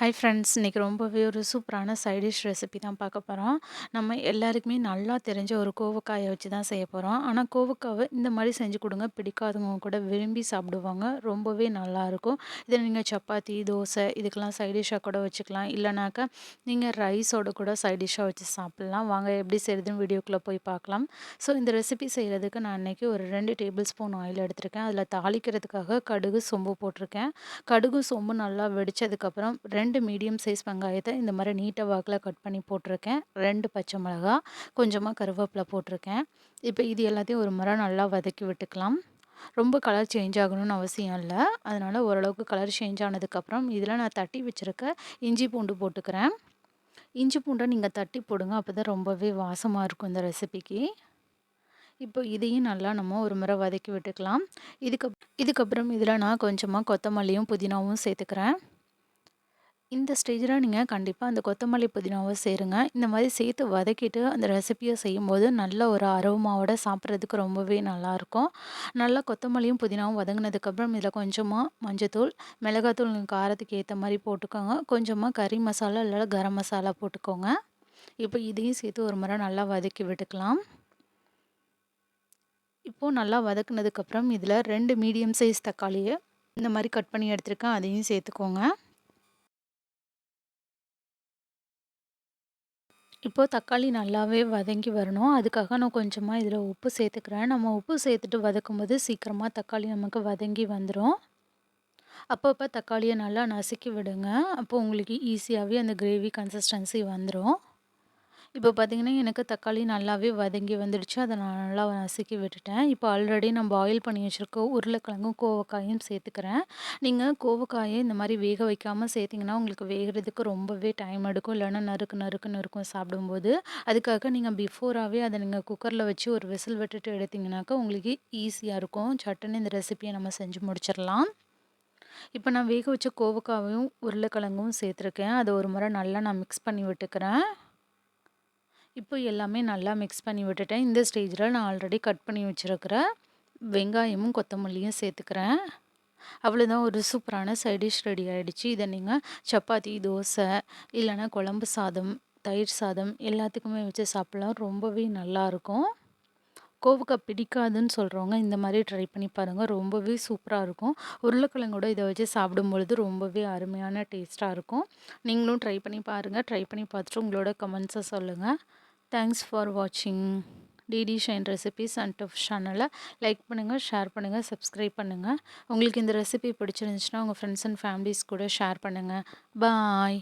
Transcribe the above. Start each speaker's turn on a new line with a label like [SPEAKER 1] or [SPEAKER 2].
[SPEAKER 1] Hi friends, இன்றைக்கி ரொம்பவே ஒரு சூப்பரான சைட் டிஷ் ரெசிபி தான் பார்க்க போகிறோம். நம்ம எல்லாருக்குமே நல்லா தெரிஞ்ச ஒரு கோவக்காயை வச்சு தான் செய்ய போகிறோம். ஆனால் கோவக்காவை இந்த மாதிரி செஞ்சு கொடுங்க, பிடிக்காதவங்க கூட விரும்பி சாப்பிடுவாங்க. ரொம்பவே நல்லாயிருக்கும். இதை நீங்கள் சப்பாத்தி, தோசை இதுக்கெல்லாம் சைட் டிஷ்ஷாக கூட வச்சுக்கலாம். இல்லைனாக்கா நீங்கள் ரைஸோட கூட சைட் டிஷ்ஷாக வச்சு சாப்பிட்லாம். வாங்க எப்படி செய்கிறதுன்னு வீடியோக்குள்ளே போய் பார்க்கலாம். ஸோ இந்த ரெசிபி செய்கிறதுக்கு நான் இன்றைக்கி ஒரு 2 டேபிள் ஸ்பூன் ஆயில் எடுத்திருக்கேன். அதில் தாளிக்கிறதுக்காக கடுகு, சோம்பு போட்டிருக்கேன். கடுகு, சோம்பு நல்லா வெடிச்சதுக்கப்புறம் 2 மீடியம் சைஸ் வெங்காயத்தை இந்த மாதிரி நீட்ட வாக்கில் கட் பண்ணி போட்டிருக்கேன். 2 பச்சை மிளகா, கொஞ்சமாக கருவேப்பிலை போட்டிருக்கேன். இப்போ இது எல்லாத்தையும் ஒரு முறை நல்லா வதக்கி விட்டுக்கலாம். ரொம்ப கலர் சேஞ்ச் ஆகணும்னு அவசியம் இல்லை. அதனால் ஓரளவுக்கு கலர் சேஞ்ச் ஆனதுக்கப்புறம் இதில் நான் தட்டி வச்சுருக்க இஞ்சி பூண்டு போட்டுக்கிறேன். இஞ்சி பூண்டை நீங்கள் தட்டி போடுங்க, அப்போ தான் ரொம்பவே வாசமாக இருக்கும் இந்த ரெசிபிக்கு. இப்போ இதையும் நல்லா நம்ம ஒரு முறை வதக்கி விட்டுக்கலாம். இதுக்கப்புறம் இதில் நான் கொஞ்சமாக கொத்தமல்லியும் புதினாவும் சேர்த்துக்கிறேன். இந்த ஸ்டேஜில் நீங்கள் கண்டிப்பாக அந்த கொத்தமல்லி புதினாவை சேருங்க. இந்த மாதிரி சேர்த்து வதக்கிட்டு அந்த ரெசிபியை செய்யும்போது நல்ல ஒரு அரோமாவோட சாப்பிட்றதுக்கு ரொம்பவே நல்லாயிருக்கும். நல்லா கொத்தமல்லியும் புதினாவும் வதங்கினதுக்கப்புறம் இதில் கொஞ்சமாக மஞ்சத்தூள், மிளகாத்தூள் காரத்துக்கு ஏற்ற மாதிரி போட்டுக்கோங்க. கொஞ்சமாக கறி மசாலா இல்லை கரம் மசாலா போட்டுக்கோங்க. இப்போ இதையும் சேர்த்து ஒரு முறை நல்லா வதக்கி விட்டுக்கலாம். இப்போது நல்லா வதக்குனதுக்கப்புறம் இதில் 2 மீடியம் சைஸ் தக்காளியை இந்த மாதிரி கட் பண்ணி எடுத்துருக்கேன், அதையும் சேர்த்துக்கோங்க. இப்போது தக்காளி நல்லாவே வதங்கி வரணும். அதுக்காக நான் கொஞ்சமாக இதில் உப்பு சேர்த்துக்கிறேன். நம்ம உப்பு சேர்த்துட்டு வதக்கும்போது சீக்கிரமாக தக்காளி நமக்கு வதங்கி வந்துடும். அப்பப்போ தக்காளியை நல்லா நசுக்கி விடுங்க. அப்போது உங்களுக்கு ஈஸியாகவே அந்த கிரேவி கன்சிஸ்டன்சி வந்துடும். இப்போ பார்த்திங்கன்னா எனக்கு தக்காளி நல்லாவே வதங்கி வந்துடுச்சு. அதை நான் நல்லா நசுக்கி விட்டுட்டேன். இப்போ ஆல்ரெடி நம்ம பாயில் பண்ணி வச்சுருக்க உருளைக்கிழங்கும் கோவக்காயும் சேர்த்துக்கிறேன். நீங்கள் கோவக்காயை இந்த மாதிரி வேக வைக்காமல் சேர்த்திங்கன்னா உங்களுக்கு வேகிறதுக்கு ரொம்பவே டைம் எடுக்கும். இல்லைன்னா நறுக்கு நறுக்குன்னு இருக்கும் சாப்பிடும்போது. அதுக்காக நீங்கள் பிஃபோராகவே அதை நீங்கள் குக்கரில் வச்சு ஒரு விசில் விட்டுட்டு எடுத்திங்கனாக்கா உங்களுக்கு ஈஸியாக இருக்கும். சட்டுன்னு இந்த ரெசிபியை நம்ம செஞ்சு முடிச்சிடலாம். இப்போ நான் வேக வச்ச கோவக்காவையும் உருளைக்கிழங்கும் சேர்த்துருக்கேன். அதை ஒரு முறை நல்லா நான் மிக்ஸ் பண்ணி விட்டுக்கிறேன். இப்போ எல்லாமே நல்லா மிக்ஸ் பண்ணி விட்டுட்டேன். இந்த ஸ்டேஜில் நான் ஆல்ரெடி கட் பண்ணி வச்சுருக்கிற வெங்காயமும் கொத்தமல்லியும் சேர்த்துக்கிறேன். அவ்வளோதான், ஒரு சூப்பரான சைட் டிஷ் ரெடி ஆகிடுச்சு. இதை நீங்கள் சப்பாத்தி, தோசை இல்லைன்னா குழம்பு சாதம், தயிர் சாதம் எல்லாத்துக்குமே வச்சு சாப்பிட்லாம். ரொம்பவே நல்லாயிருக்கும். கோவக்காய் பிடிக்காதுன்னு சொல்கிறவங்க இந்த மாதிரி ட்ரை பண்ணி பாருங்கள். ரொம்பவே சூப்பராக இருக்கும். உருளைக்கிழங்கோட இதை வச்சு சாப்பிடும்பொழுது ரொம்பவே அருமையான டேஸ்ட்டாக இருக்கும். நீங்களும் ட்ரை பண்ணி பாருங்கள். ட்ரை பண்ணி பார்த்துட்டு உங்களோட கமெண்ட்ஸை சொல்லுங்கள். தேங்க்ஸ் ஃபார் வாட்சிங். DD shine recipes and tips சேனலை லைக் பண்ணுங்கள், ஷேர் பண்ணுங்கள், சப்ஸ்கிரைப் பண்ணுங்கள். உங்களுக்கு இந்த ரெசிபி பிடிச்சிருந்துச்சுன்னா உங்கள் ஃப்ரெண்ட்ஸ் அண்ட் ஃபேமிலிஸ் கூட ஷேர் பண்ணுங்கள். பாய்.